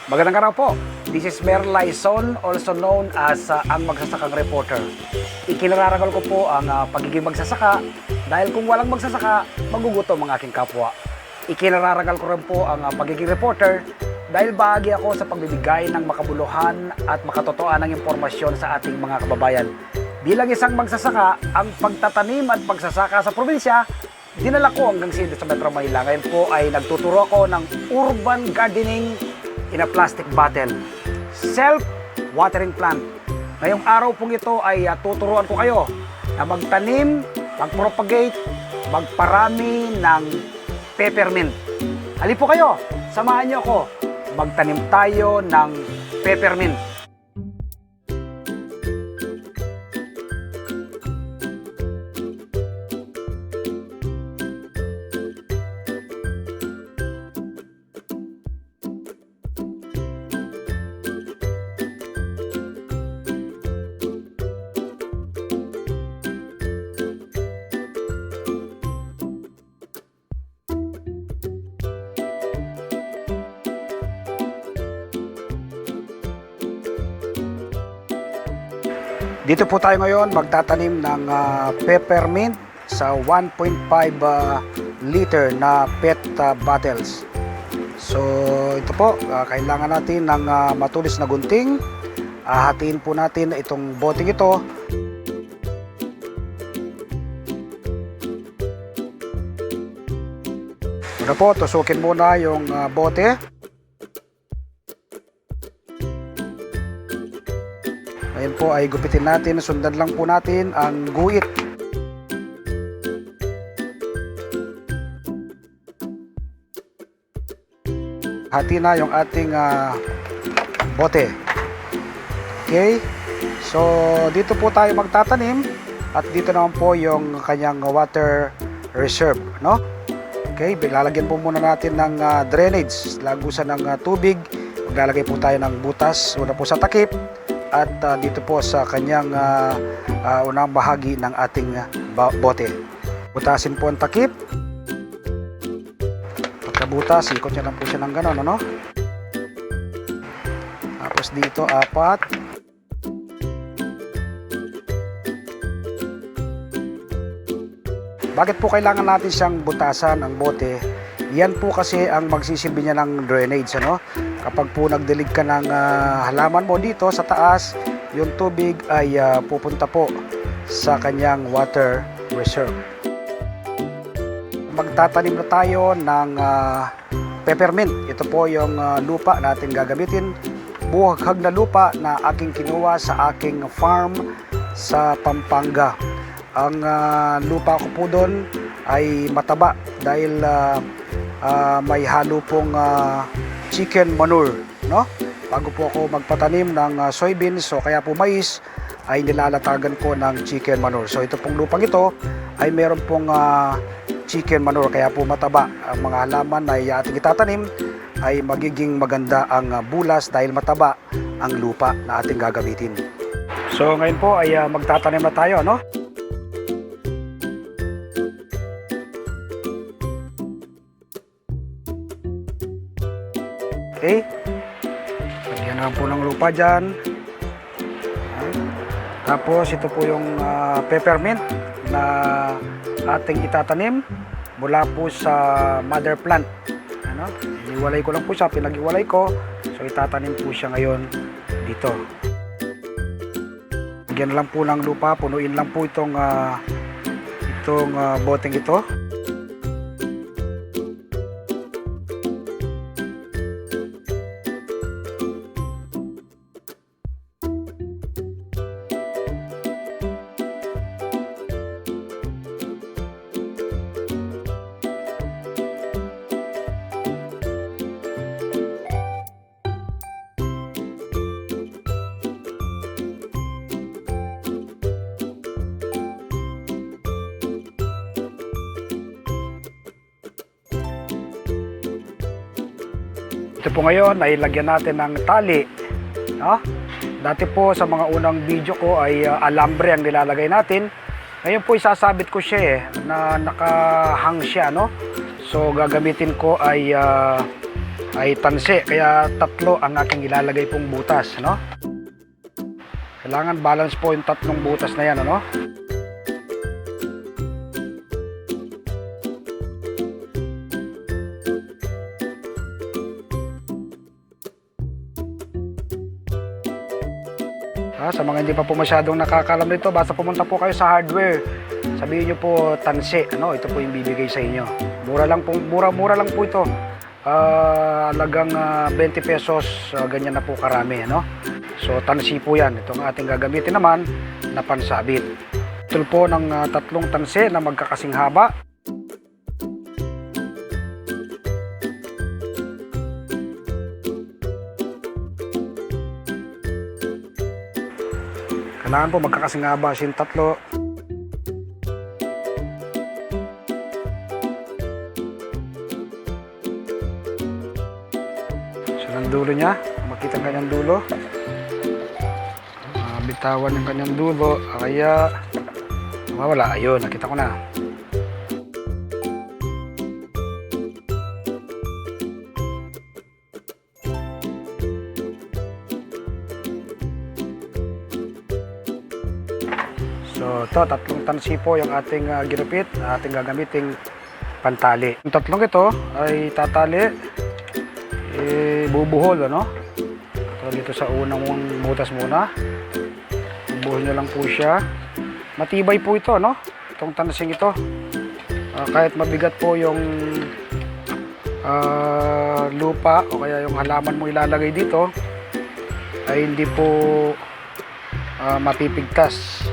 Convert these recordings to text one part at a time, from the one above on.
Magandang araw po. This is Mer Laison, also known as ang magsasakang reporter. Ikinararangal ko po ang pagiging magsasaka dahil kung walang magsasaka, magugutom ang aking kapwa. Ikinararangal ko rin po ang pagiging reporter dahil bahagi ako sa pagbibigay ng makabuluhan at makatotohanan ng impormasyon sa ating mga kababayan. Bilang isang magsasaka, ang pagtatanim at pagsasaka sa probinsya, dinala ko hanggang dito sa Metro Manila. Ngayon po ay nagtuturo ako ng urban gardening in a plastic bottle. Self-watering plant. Ngayong araw pong ito ay tuturuan ko kayo na magtanim, mag-propagate, magparami ng peppermint. Halip po kayo, samahan niyo ako. Magtanim tayo ng peppermint. Dito po tayo ngayon magtatanim ng peppermint sa 1.5 liter na PET bottles. So ito po, kailangan natin ng matulis na gunting. Hatiin po natin itong boteng ito. Ito po, tusukin muna yung bote. Ayan po ay gupitin natin, sundan lang po natin ang guhit. Hati na yung ating bote. Okay, so dito po tayo magtatanim at dito naman po yung kanyang water reserve, no? Okay, lalagyan po muna natin ng drainage, lagusan ng tubig. Maglalagay po tayo ng butas, una po sa takip at dito po sa kanyang unang bahagi ng ating bote. Butasin po ang takip. Pagkabutas, ikot niya lang po siya ng gano'n, ano? Tapos dito, 4. Bakit po kailangan natin siyang butasan ang bote? Yan po kasi ang magsisilbi niya ng drainage, ano? Kapag po nagdilig ka ng halaman mo dito sa taas, yung tubig ay pupunta po sa kanyang water reserve. Magtatanim na tayo ng peppermint. Ito po yung lupa natin gagamitin. Buhaghag na lupa na aking kinuha sa aking farm sa Pampanga. Ang lupa ko po doon ay mataba dahil may halo pong chicken manure, no? Bago po ako magpatanim ng soybeans, so kaya po mais ay nilalatagan ko ng chicken manure. So ito pong lupang ito ay meron pong chicken manure, kaya po mataba. Ang mga halaman na ating itatanim ay magiging maganda ang bulas dahil mataba ang lupa na ating gagamitin. So ngayon po ay magtatanim na tayo, no? Okay, lagyan na po ng lupa dyan. Tapos ito po yung peppermint na ating itatanim mula po sa mother plant. Ano? Iniwalay ko lang po siya, pinag-iwalay ko. So itatanim po siya ngayon dito. Lagyan lang po ng lupa, punuin lang po itong boteng ito. Ito po ngayon ay lagyan natin ng tali, no? Dati po sa mga unang video ko ay alambre ang nilalagay natin. Ngayon po isasabit ko siya na nakahang siya, no? So gagamitin ko ay ay tansi, kaya 3 ang aking ilalagay pong butas, no? Kailangan balance po yung 3 butas na yan, ano? Sa mga hindi pa po masyadong nakakalam nito, basta pumunta po kayo sa hardware. Sabihin nyo po tansi, ano? Ito po yung bibigay sa inyo. Mura lang po ito. Halagang 20 pesos, ganyan na po karami, no? So tansi po yan. Itong ating gagamitin naman na pansabit. Ito po ng 3 tansi na magkakasing haba. Kailangan po magkakasing haba yung 3. Ang dulo niya, makita ang kanyang dulo, bitawan yung kanyang dulo, kaya mawala. Ayun, nakita ko na. So ito, 3 tansi po yung ating ginupit, ating gagamiting pantali. Yung 3 ito ay tatali, bubuhol, ano? So, dito sa unang butas muna, bubuhol nyo lang po siya. Matibay po ito, no? Itong tansing ito, kahit mabigat po yung lupa o kaya yung halaman mo ilalagay dito, ay hindi po mapipigtas.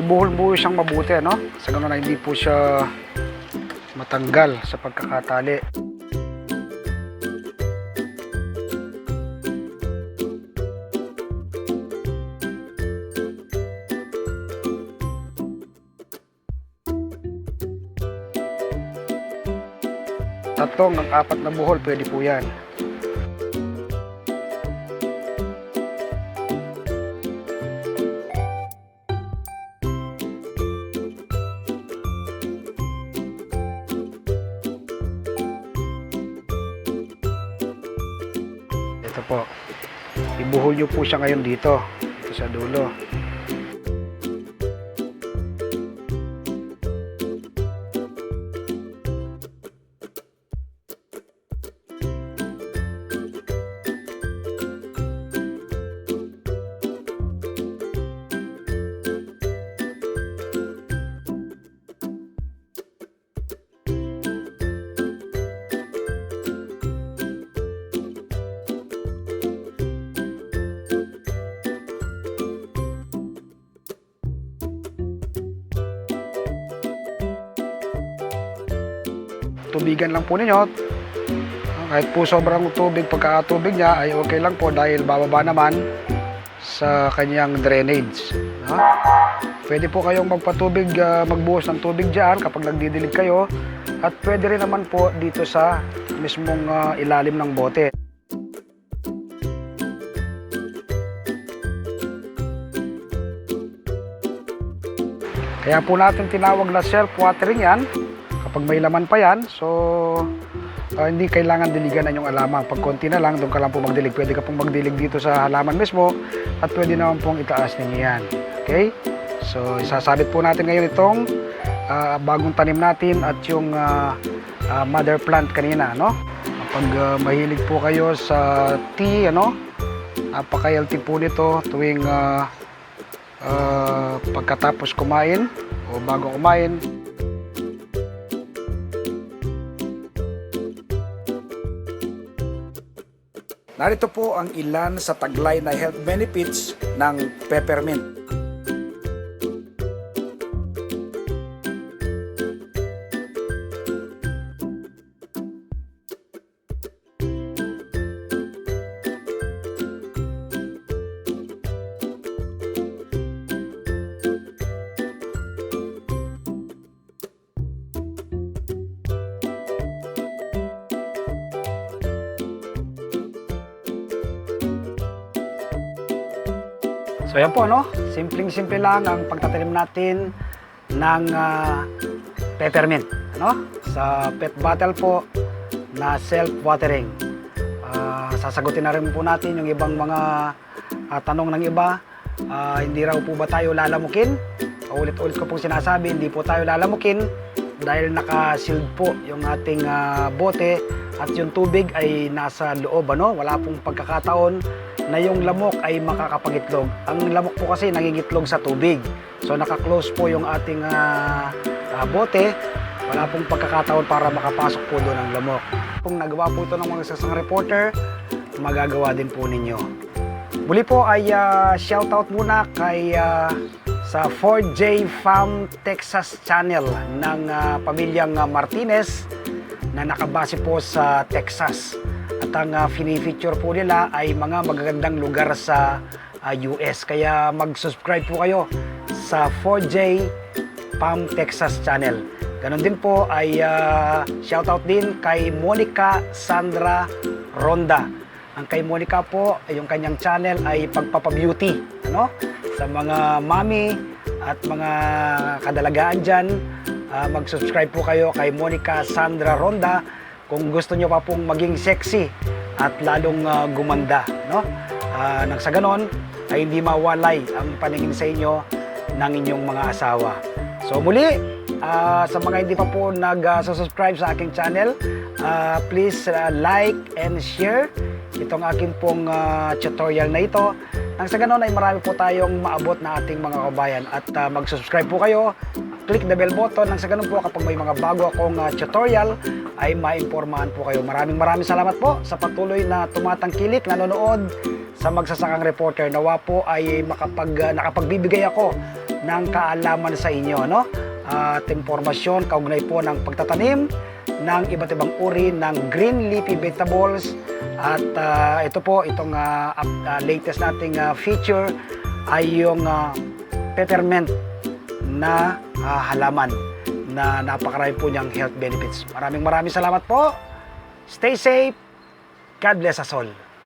Ibuhol-buhol siyang mabuti, ano? Sa ganun na hindi po siya matanggal sa pagkakatali. Tatlong ng 4 na buhol, pwede po yan. Ito po, ibuhol nyo po siya ngayon dito sa dulo. Tubigan lang po ninyo. Kahit po sobrang tubig, pagkakatubig niya ay okay lang po dahil bababa naman sa kanyang drainage. Pwede po kayong magpatubig, magbuhos ng tubig dyan kapag nagdidilig kayo, at pwede rin naman po dito sa mismong ilalim ng bote. Kaya po natin tinawag na self-watering yan kapag may laman pa yan. So hindi kailangan diligan na yung halaman. Pag konti na lang, doon ka lang po magdilig. Pwede ka pong magdilig dito sa halaman mismo at pwede naman pong itaas ninyo yan. Okay? So isasabit po natin ngayon itong bagong tanim natin at yung mother plant kanina, no? Kapag mahilig po kayo sa tea, ano? Napaka-healthy po nito tuwing pagkatapos kumain o bago kumain. Narito po ang ilan sa taglay na health benefits ng peppermint. So yan po, no? Simpleng-simple lang ang pagtatanim natin ng peppermint, ano? Sa pet bottle po na self-watering. Sasagutin na rin po natin yung ibang mga tanong ng iba. Hindi raw po ba tayo lalamukin? Ulit-ulit ko pong sinasabi, hindi po tayo lalamukin dahil naka-sealed po yung ating bote at yung tubig ay nasa loob, ano? Wala pong pagkakataon na yung lamok ay makakapagitlog. Ang lamok po kasi nangingitlog sa tubig. So naka-close po yung ating bote. Wala pong pagkakataon para makapasok po doon ang lamok. Kung nagawa po ito ng mga sasang reporter, magagawa din po ninyo. Muli po ay shoutout muna kay sa 4J Farm Texas channel ng pamilyang Martinez na nakabase po sa Texas. At ang fini-feature po nila ay mga magagandang lugar sa US. Kaya mag-subscribe po kayo sa 4J Farm Texas channel. Ganon din po ay shoutout din kay Monica Sandra Ronda. Ang kay Monica po, yung kanyang channel ay pagpapabeauty, ano? Sa mga mami at mga kadalagaan dyan, mag-subscribe po kayo kay Monica Sandra Ronda kung gusto nyo pa pong maging sexy at lalong gumanda, no? Nang sa ganon ay hindi mawalay ang paningin sa inyo ng inyong mga asawa. So muli, sa mga hindi pa po nag-subscribe sa aking channel, please like and share itong aking pong tutorial na ito. Nang sa ganon ay marami po tayong maabot na ating mga kabayan. At mag-subscribe po kayo, click the bell button. Nang sa ganon po kapag may mga bago akong tutorial ay maimpormahan po kayo. Maraming salamat po sa patuloy na tumatangkilik, nanonood sa Magsasakang Reporter. Nawa po ay nakapagbibigay ako ng kaalaman sa inyo, no? At impormasyon kaugnay po ng pagtatanim ng iba't ibang uri ng green leafy vegetables. At ito po, itong latest nating feature ay yung peppermint na halaman na napakarami po niyang health benefits. Maraming salamat po. Stay safe. God bless us all.